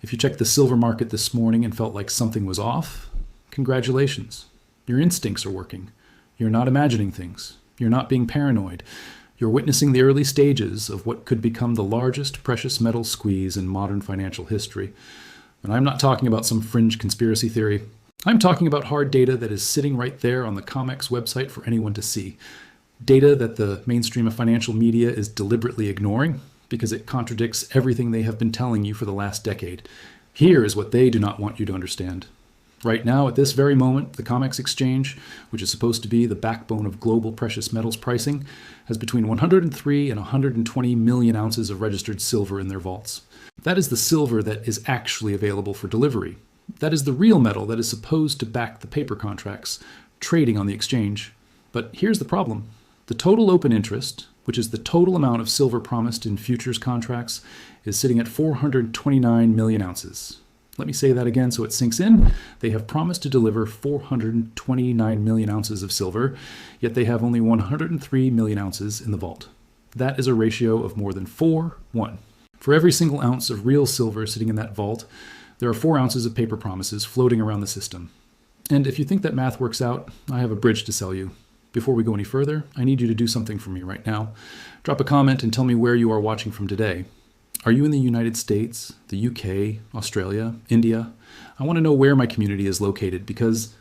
If you checked the silver market this morning and felt like something was off, congratulations. Your instincts are working. You're not imagining things. You're not being paranoid. You're witnessing the early stages of what could become the largest precious metal squeeze in modern financial history. And I'm not talking about some fringe conspiracy theory. I'm talking about hard data that is sitting right there on the COMEX website for anyone to see. Data that the mainstream of financial media is deliberately ignoring because it contradicts everything they have been telling you for the last decade. Here is what they do not want you to understand. Right now, at this very moment, the COMEX exchange, which is supposed to be the backbone of global precious metals pricing, has between 103 and 120 million ounces of registered silver in their vaults. That is the silver that is actually available for delivery. That is the real metal that is supposed to back the paper contracts trading on the exchange. But here's the problem. The total open interest, which is the total amount of silver promised in futures contracts, is sitting at 429 million ounces. Let me say that again so it sinks in. They have promised to deliver 429 million ounces of silver, yet they have only 103 million ounces in the vault. That is a ratio of more than 4:1. For every single ounce of real silver sitting in that vault, there are 4 ounces of paper promises floating around the system. And if you think that math works out, I have a bridge to sell you. Before we go any further, I need you to do something for me right now. Drop a comment and tell me where you are watching from today. Are you in the United States, the UK, Australia, India? I want to know where my community is located because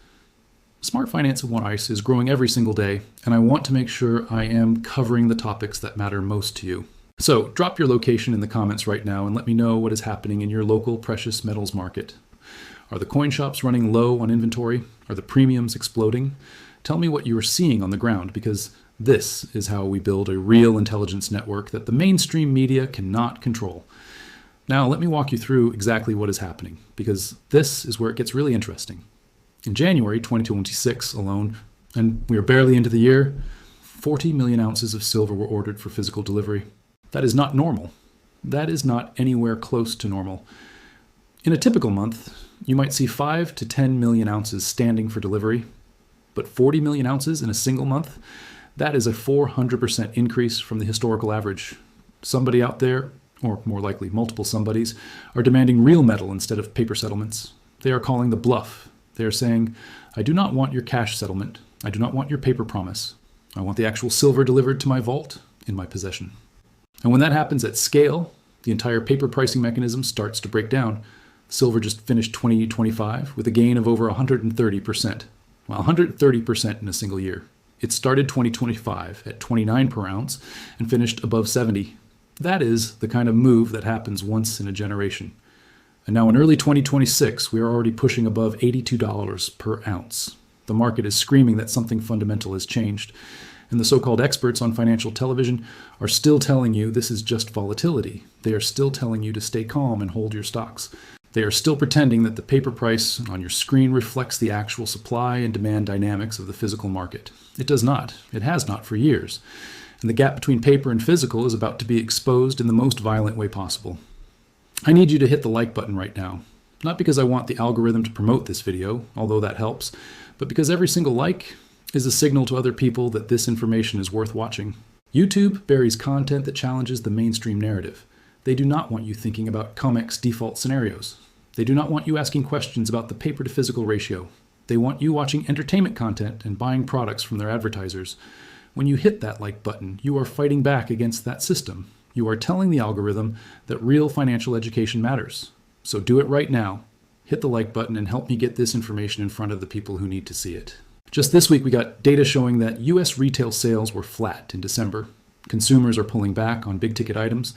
Smart Finance and One Ice is growing every single day, and I want to make sure I am covering the topics that matter most to you. So drop your location in the comments right now and let me know what is happening in your local precious metals market. Are the coin shops running low on inventory? Are the premiums exploding? Tell me what you are seeing on the ground, because this is how we build a real intelligence network that the mainstream media cannot control. Now, let me walk you through exactly what is happening, because this is where it gets really interesting. In January 2026 alone, and we are barely into the year, 40 million ounces of silver were ordered for physical delivery. That is not normal. That is not anywhere close to normal. In a typical month, you might see 5 to 10 million ounces standing for delivery, but 40 million ounces in a single month, that is a 400% increase from the historical average. Somebody out there, or more likely multiple somebodies, are demanding real metal instead of paper settlements. They are calling the bluff. They are saying, I do not want your cash settlement. I do not want your paper promise. I want the actual silver delivered to my vault in my possession. And when that happens at scale, the entire paper pricing mechanism starts to break down. Silver just finished 2025 with a gain of over 130%. Well, 130% in a single year. It started 2025 at 29 per ounce and finished above 70. That is the kind of move that happens once in a generation. And now in early 2026, we are already pushing above $82 per ounce. The market is screaming that something fundamental has changed. And the so-called experts on financial television are still telling you this is just volatility. They are still telling you to stay calm and hold your stocks. They are still pretending that the paper price on your screen reflects the actual supply and demand dynamics of the physical market. It does not. It has not for years. And the gap between paper and physical is about to be exposed in the most violent way possible. I need you to hit the like button right now. Not because I want the algorithm to promote this video, although that helps, but because every single like is a signal to other people that this information is worth watching. YouTube buries content that challenges the mainstream narrative. They do not want you thinking about COMEX default scenarios. They do not want you asking questions about the paper to physical ratio. They want you watching entertainment content and buying products from their advertisers. When you hit that like button, you are fighting back against that system. You are telling the algorithm that real financial education matters. So do it right now. Hit the like button and help me get this information in front of the people who need to see it. Just this week, we got data showing that U.S. retail sales were flat in December. Consumers are pulling back on big-ticket items.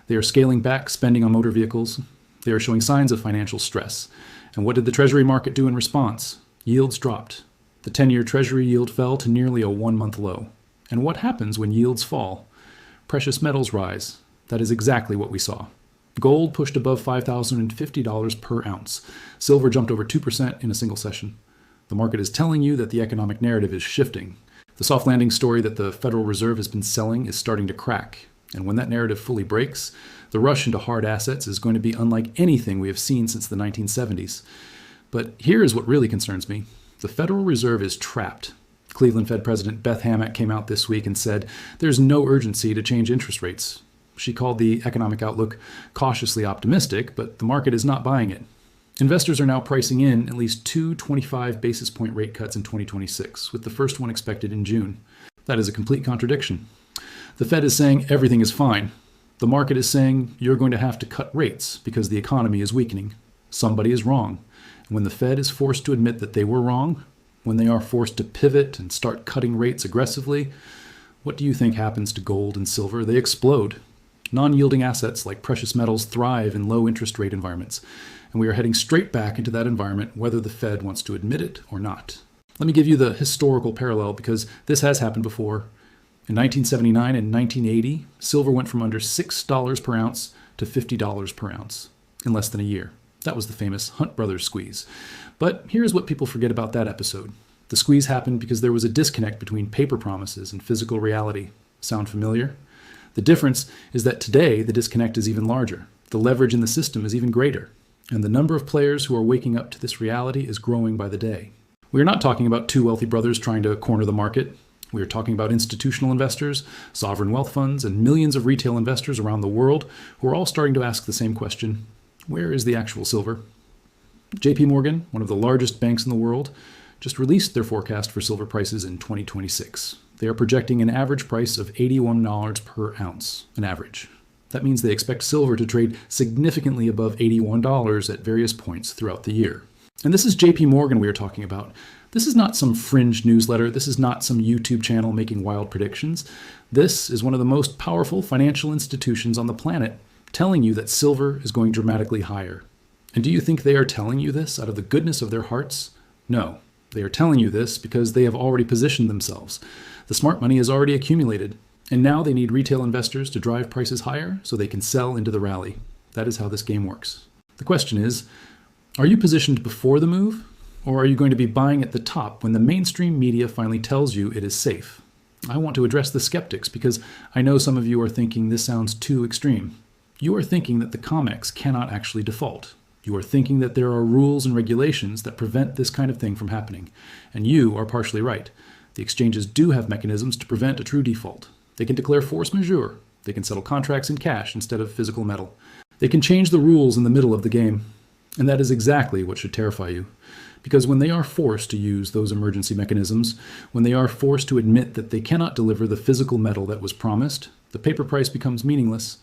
They are scaling back spending on motor vehicles. They are showing signs of financial stress. And what did the Treasury market do in response? Yields dropped. The 10-year Treasury yield fell to nearly a one-month low. And what happens when yields fall? Precious metals rise. That is exactly what we saw. Gold pushed above $5,050 per ounce. Silver jumped over 2% in a single session. The market is telling you that the economic narrative is shifting. The soft landing story that the Federal Reserve has been selling is starting to crack. And when that narrative fully breaks, the rush into hard assets is going to be unlike anything we have seen since the 1970s. But here is what really concerns me. The Federal Reserve is trapped. Cleveland Fed President Beth Hammack came out this week and said there's no urgency to change interest rates. She called the economic outlook cautiously optimistic, but the market is not buying it. Investors are now pricing in at least two 25 basis point rate cuts in 2026, with the first one expected in June. That is a complete contradiction. The Fed is saying everything is fine. The market is saying you're going to have to cut rates because the economy is weakening. Somebody is wrong. And when the Fed is forced to admit that they were wrong, when they are forced to pivot and start cutting rates aggressively, what do you think happens to gold and silver? They explode. Non-yielding assets like precious metals thrive in low interest rate environments, and we are heading straight back into that environment whether the Fed wants to admit it or not. Let me give you the historical parallel because this has happened before. In 1979 and 1980, silver went from under $6 per ounce to $50 per ounce in less than a year. That was the famous Hunt Brothers squeeze. But here's what people forget about that episode. The squeeze happened because there was a disconnect between paper promises and physical reality. Sound familiar? The difference is that today the disconnect is even larger. The leverage in the system is even greater. And the number of players who are waking up to this reality is growing by the day. We are not talking about two wealthy brothers trying to corner the market. We are talking about institutional investors, sovereign wealth funds, and millions of retail investors around the world who are all starting to ask the same question: where is the actual silver? JP Morgan, one of the largest banks in the world, just released their forecast for silver prices in 2026. They are projecting an average price of $81 per ounce, an average. That means they expect silver to trade significantly above $81 at various points throughout the year. And this is JP Morgan we are talking about. This is not some fringe newsletter. This is not some YouTube channel making wild predictions. This is one of the most powerful financial institutions on the planet telling you that silver is going dramatically higher. And do you think they are telling you this out of the goodness of their hearts? No. They are telling you this because they have already positioned themselves. The smart money is already accumulated, and now they need retail investors to drive prices higher so they can sell into the rally. That is how this game works. The question is, are you positioned before the move? Or are you going to be buying at the top when the mainstream media finally tells you it is safe? I want to address the skeptics because I know some of you are thinking this sounds too extreme. You are thinking that the COMEX cannot actually default. You are thinking that there are rules and regulations that prevent this kind of thing from happening. And you are partially right. The exchanges do have mechanisms to prevent a true default. They can declare force majeure. They can settle contracts in cash instead of physical metal. They can change the rules in the middle of the game. And that is exactly what should terrify you. Because when they are forced to use those emergency mechanisms, when they are forced to admit that they cannot deliver the physical metal that was promised, the paper price becomes meaningless,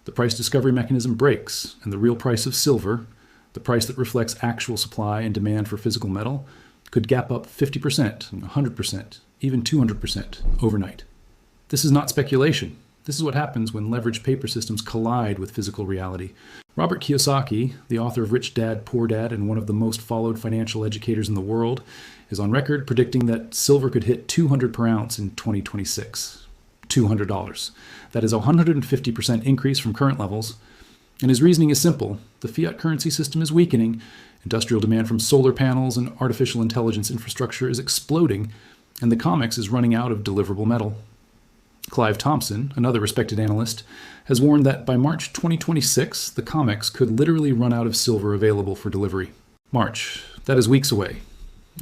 the price discovery mechanism breaks, and the real price of silver, the price that reflects actual supply and demand for physical metal, could gap up 50%, 100%, even 200% overnight. This is not speculation. This is what happens when leveraged paper systems collide with physical reality. Robert Kiyosaki, the author of Rich Dad, Poor Dad, and one of the most followed financial educators in the world, is on record predicting that silver could hit $200 per ounce in 2026. $200. That is a 150% increase from current levels. And his reasoning is simple. The fiat currency system is weakening. Industrial demand from solar panels and artificial intelligence infrastructure is exploding, and the COMEX is running out of deliverable metal. Clive Thompson, another respected analyst, has warned that by March 2026, the COMEX could literally run out of silver available for delivery. March, that is weeks away.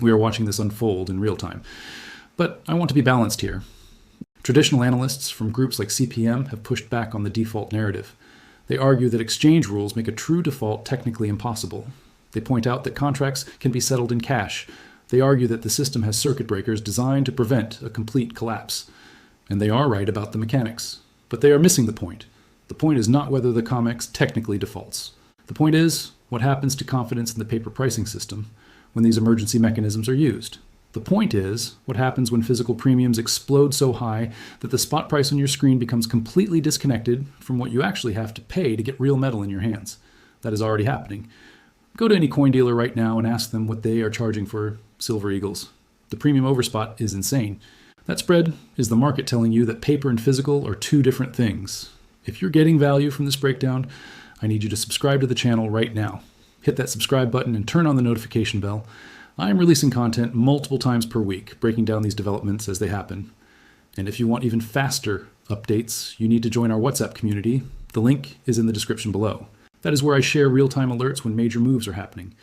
We are watching this unfold in real time. But I want to be balanced here. Traditional analysts from groups like CPM have pushed back on the default narrative. They argue that exchange rules make a true default technically impossible. They point out that contracts can be settled in cash. They argue that the system has circuit breakers designed to prevent a complete collapse. And they are right about the mechanics. But they are missing the point. The point is not whether the COMEX technically defaults. The point is what happens to confidence in the paper pricing system when these emergency mechanisms are used. The point is what happens when physical premiums explode so high that the spot price on your screen becomes completely disconnected from what you actually have to pay to get real metal in your hands. That is already happening. Go to any coin dealer right now and ask them what they are charging for silver eagles. The premium overspot is insane. That spread is the market telling you that paper and physical are two different things. If you're getting value from this breakdown, I need you to subscribe to the channel right now. Hit that subscribe button and turn on the notification bell. I am releasing content multiple times per week, breaking down these developments as they happen. And if you want even faster updates, you need to join our WhatsApp community. The link is in the description below. That is where I share real-time alerts when major moves are happening.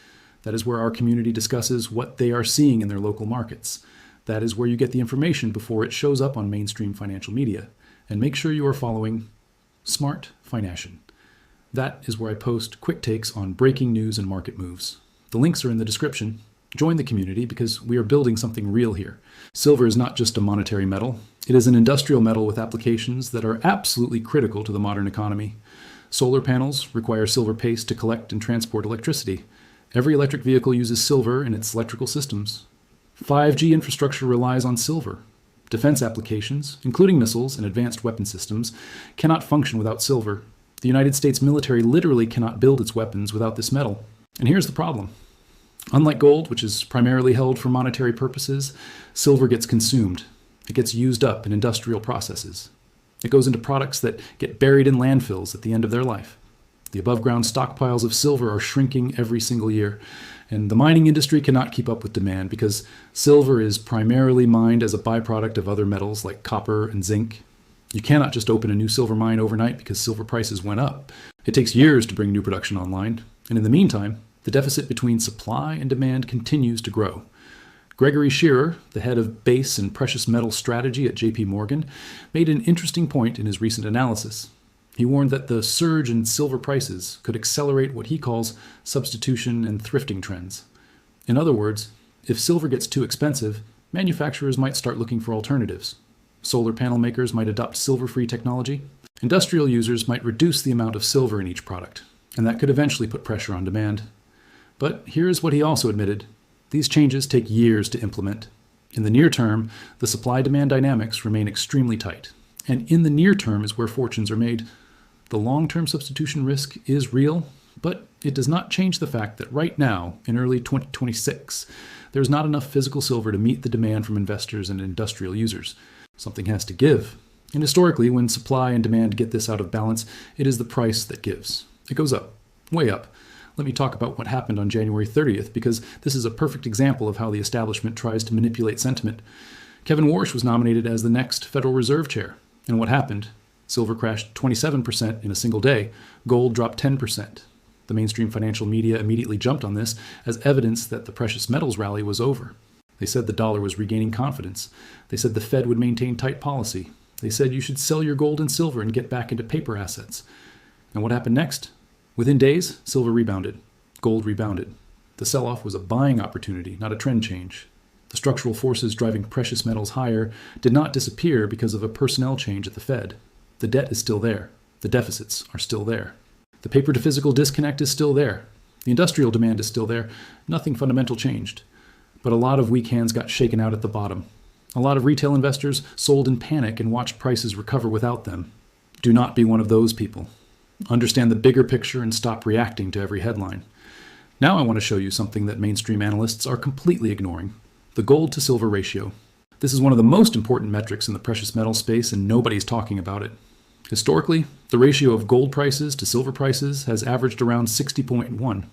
That is where our community discusses what they are seeing in their local markets. That is where you get the information before it shows up on mainstream financial media. And make sure you are following Smart Fination. That is where I post quick takes on breaking news and market moves. The links are in the description. Join the community because we are building something real here. Silver is not just a monetary metal. It is an industrial metal with applications that are absolutely critical to the modern economy. Solar panels require silver paste to collect and transport electricity. Every electric vehicle uses silver in its electrical systems. 5G infrastructure relies on silver. Defense applications, including missiles and advanced weapon systems, cannot function without silver. The United States military literally cannot build its weapons without this metal. And here's the problem. Unlike gold, which is primarily held for monetary purposes, silver gets consumed. It gets used up in industrial processes. It goes into products that get buried in landfills at the end of their life. The above-ground stockpiles of silver are shrinking every single year, and the mining industry cannot keep up with demand because silver is primarily mined as a byproduct of other metals like copper and zinc. You cannot just open a new silver mine overnight because silver prices went up. It takes years to bring new production online, and in the meantime, the deficit between supply and demand continues to grow. Gregory Shearer, the head of base and precious metal strategy at JP Morgan, made an interesting point in his recent analysis. He warned that the surge in silver prices could accelerate what he calls substitution and thrifting trends. In other words, if silver gets too expensive, manufacturers might start looking for alternatives. Solar panel makers might adopt silver-free technology. Industrial users might reduce the amount of silver in each product, and that could eventually put pressure on demand. But here's what he also admitted. These changes take years to implement. In the near term, the supply-demand dynamics remain extremely tight. And in the near term is where fortunes are made. The long-term substitution risk is real, but it does not change the fact that right now, in early 2026, there's not enough physical silver to meet the demand from investors and industrial users. Something has to give. And historically, when supply and demand get this out of balance, it is the price that gives. It goes up, way up. Let me talk about what happened on January 30th, because this is a perfect example of how the establishment tries to manipulate sentiment. Kevin Warsh was nominated as the next Federal Reserve Chair. And what happened? Silver crashed 27% in a single day. Gold dropped 10%. The mainstream financial media immediately jumped on this as evidence that the precious metals rally was over. They said the dollar was regaining confidence. They said the Fed would maintain tight policy. They said you should sell your gold and silver and get back into paper assets. And what happened next? Within days, silver rebounded. Gold rebounded. The sell-off was a buying opportunity, not a trend change. The structural forces driving precious metals higher did not disappear because of a personnel change at the Fed. The debt is still there. The deficits are still there. The paper-to-physical disconnect is still there. The industrial demand is still there. Nothing fundamental changed. But a lot of weak hands got shaken out at the bottom. A lot of retail investors sold in panic and watched prices recover without them. Do not be one of those people. Understand the bigger picture and stop reacting to every headline. Now I want to show you something that mainstream analysts are completely ignoring. The gold-to-silver ratio. This is one of the most important metrics in the precious metal space, and nobody's talking about it. Historically, the ratio of gold prices to silver prices has averaged around 60.1.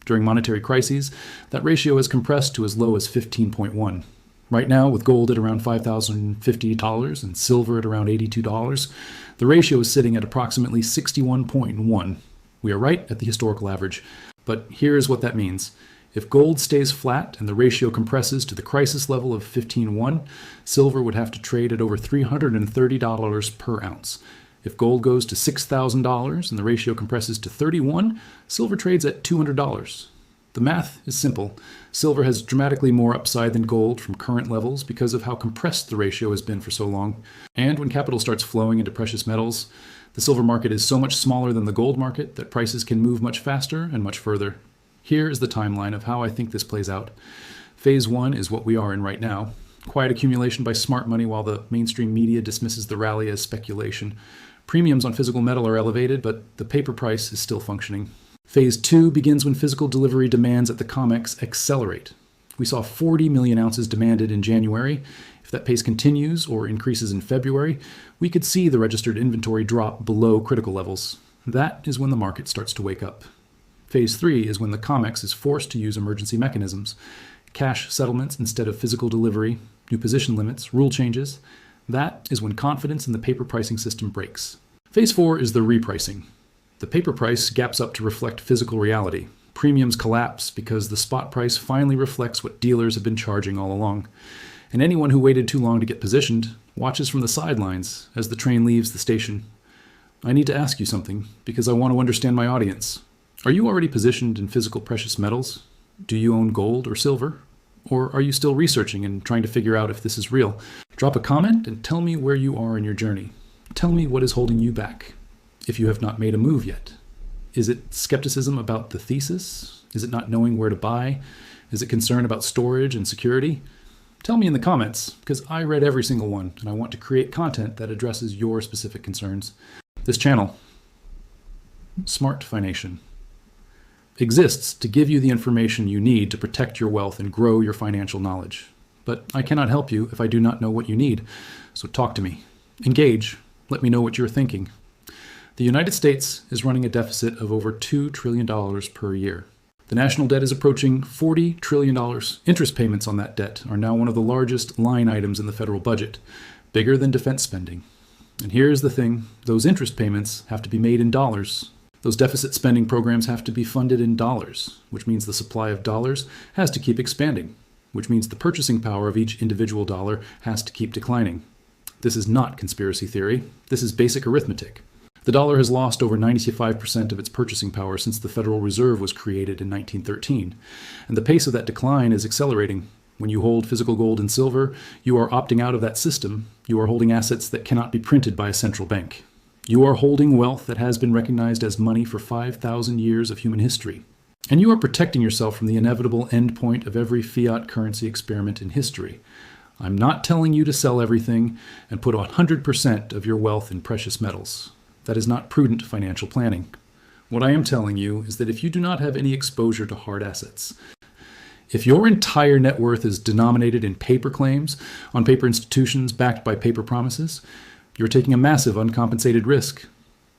During monetary crises, that ratio has compressed to as low as 15.1. Right now, with gold at around $5,050 and silver at around $82, the ratio is sitting at approximately 61.1. We are right at the historical average, but here's what that means. If gold stays flat and the ratio compresses to the crisis level of 15.1, silver would have to trade at over $330 per ounce. If gold goes to $6,000 and the ratio compresses to 31, silver trades at $200. The math is simple. Silver has dramatically more upside than gold from current levels because of how compressed the ratio has been for so long. And when capital starts flowing into precious metals, the silver market is so much smaller than the gold market that prices can move much faster and much further. Here is the timeline of how I think this plays out. Phase 1 is what we are in right now. Quiet accumulation by smart money while the mainstream media dismisses the rally as speculation. Premiums on physical metal are elevated, but the paper price is still functioning. Phase 2 begins when physical delivery demands at the COMEX accelerate. We saw 40 million ounces demanded in January. If that pace continues or increases in February, we could see the registered inventory drop below critical levels. That is when the market starts to wake up. Phase 3 is when the COMEX is forced to use emergency mechanisms. Cash settlements instead of physical delivery, new position limits, rule changes. That is when confidence in the paper pricing system breaks. Phase 4 is the repricing. The paper price gaps up to reflect physical reality. Premiums collapse because the spot price finally reflects what dealers have been charging all along. And anyone who waited too long to get positioned watches from the sidelines as the train leaves the station. I need to ask you something because I want to understand my audience. Are you already positioned in physical precious metals? Do you own gold or silver? Or are you still researching and trying to figure out if this is real? Drop a comment and tell me where you are in your journey. Tell me what is holding you back, if you have not made a move yet. Is it skepticism about the thesis? Is it not knowing where to buy? Is it concern about storage and security? Tell me in the comments, because I read every single one, and I want to create content that addresses your specific concerns. This channel, Smart Fination, exists to give you the information you need to protect your wealth and grow your financial knowledge. But I cannot help you if I do not know what you need. So talk to me. Engage. Let me know what you're thinking. The United States is running a deficit of over $2 trillion per year. The national debt is approaching $40 trillion. Interest payments on that debt are now one of the largest line items in the federal budget, bigger than defense spending. And here's the thing, those interest payments have to be made in dollars. Those deficit spending programs have to be funded in dollars, which means the supply of dollars has to keep expanding, which means the purchasing power of each individual dollar has to keep declining. This is not conspiracy theory. This is basic arithmetic. The dollar has lost over 95% of its purchasing power since the Federal Reserve was created in 1913, and the pace of that decline is accelerating. When you hold physical gold and silver, you are opting out of that system. You are holding assets that cannot be printed by a central bank. You are holding wealth that has been recognized as money for 5,000 years of human history. And you are protecting yourself from the inevitable endpoint of every fiat currency experiment in history. I'm not telling you to sell everything and put 100% of your wealth in precious metals. That is not prudent financial planning. What I am telling you is that if you do not have any exposure to hard assets, if your entire net worth is denominated in paper claims on paper institutions backed by paper promises, you're taking a massive uncompensated risk.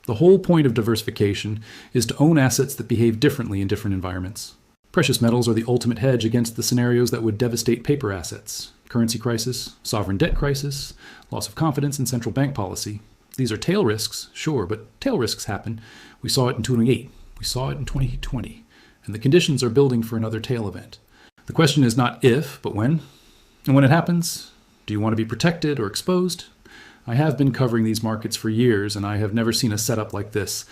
The whole point of diversification is to own assets that behave differently in different environments. Precious metals are the ultimate hedge against the scenarios that would devastate paper assets. Currency crisis, sovereign debt crisis, loss of confidence in central bank policy. These are tail risks, sure, but tail risks happen. We saw it in 2008. We saw it in 2020. And the conditions are building for another tail event. The question is not if, but when. And when it happens, do you want to be protected or exposed? I have been covering these markets for years, and I have never seen a setup like this.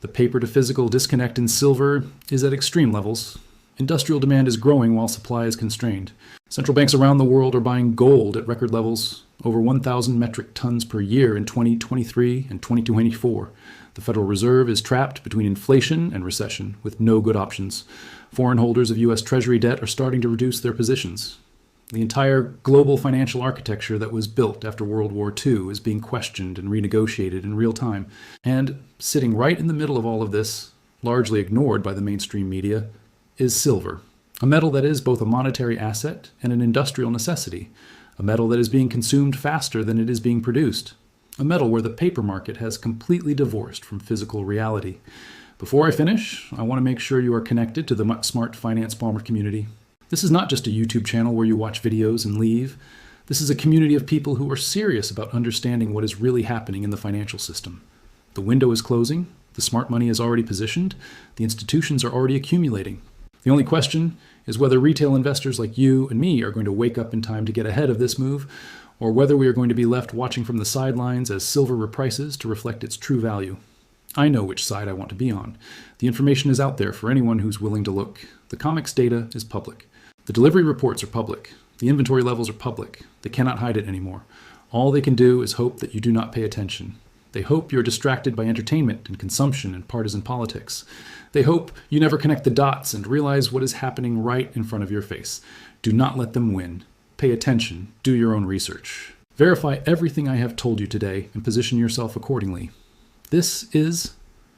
The paper-to-physical disconnect in silver is at extreme levels. Industrial demand is growing while supply is constrained. Central banks around the world are buying gold at record levels, over 1,000 metric tons per year in 2023 and 2024. The Federal Reserve is trapped between inflation and recession with no good options. Foreign holders of U.S. Treasury debt are starting to reduce their positions. The entire global financial architecture that was built after World War II is being questioned and renegotiated in real time. And sitting right in the middle of all of this, largely ignored by the mainstream media, is silver, a metal that is both a monetary asset and an industrial necessity, a metal that is being consumed faster than it is being produced, a metal where the paper market has completely divorced from physical reality. Before I finish, I want to make sure you are connected to the Smart Finance Bomber community. This is not just a YouTube channel where you watch videos and leave. This is a community of people who are serious about understanding what is really happening in the financial system. The window is closing, the smart money is already positioned, the institutions are already accumulating. The only question is whether retail investors like you and me are going to wake up in time to get ahead of this move, or whether we are going to be left watching from the sidelines as silver reprices to reflect its true value. I know which side I want to be on. The information is out there for anyone who's willing to look. The COMEX data is public. The delivery reports are public. The inventory levels are public. They cannot hide it anymore. All they can do is hope that you do not pay attention. They hope you're distracted by entertainment and consumption and partisan politics. They hope you never connect the dots and realize what is happening right in front of your face. Do not let them win. Pay attention. Do your own research. Verify everything I have told you today and position yourself accordingly. This is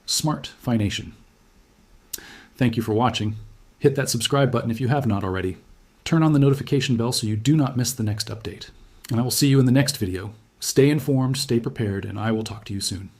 Smart Fination. Thank you for watching. Hit that subscribe button if you have not already. Turn on the notification bell so you do not miss the next update. And I will see you in the next video. Stay informed, stay prepared, and I will talk to you soon.